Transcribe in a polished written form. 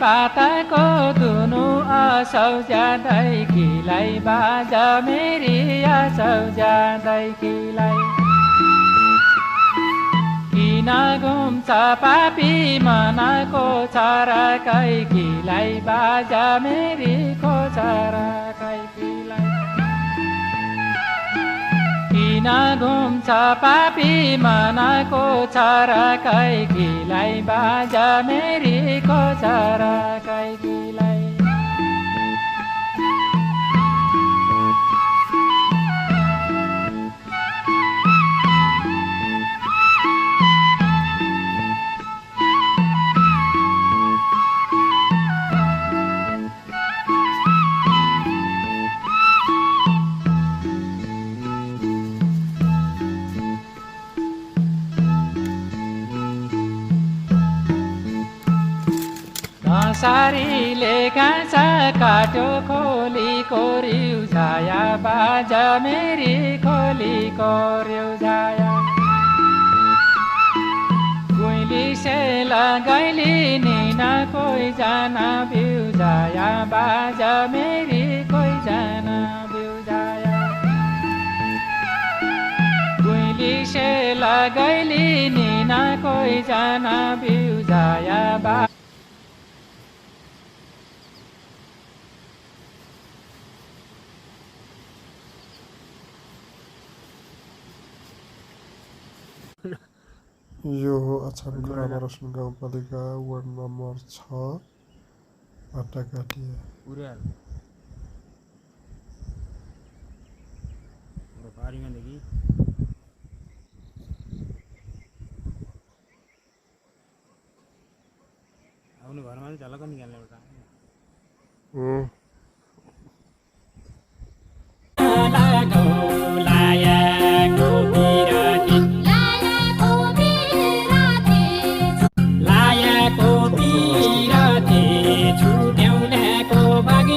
पाताको दुनु असौ जाँदै खिलाई बाजा मेरी असौ जाँदै खिलाई किन घुम्छ पापी मनको छराकै खिलाई बाजा मेरी खोचराकै खिलाई किन घुम्छ पापी मनको छराकै खिलाई बाजा मेरी खोचराकै खिलाई सारीले काँचा काट्यो खोलीको रिउझाया बाजा मेरी खोलीको रिउझाया गुइली सेला गैली निना कोही जाना बिउझाया बाजा मेरी कोही जाना बिउझाया गुइली सेला गैली निना कोही जाना बिउझाया बा यो हो अछामको रामारोशन गाउँपालिका वार्ड नम्बर 6 बाटाकाटिया आउनु घरमा चाहिँ झलक निकाल्ने एउटा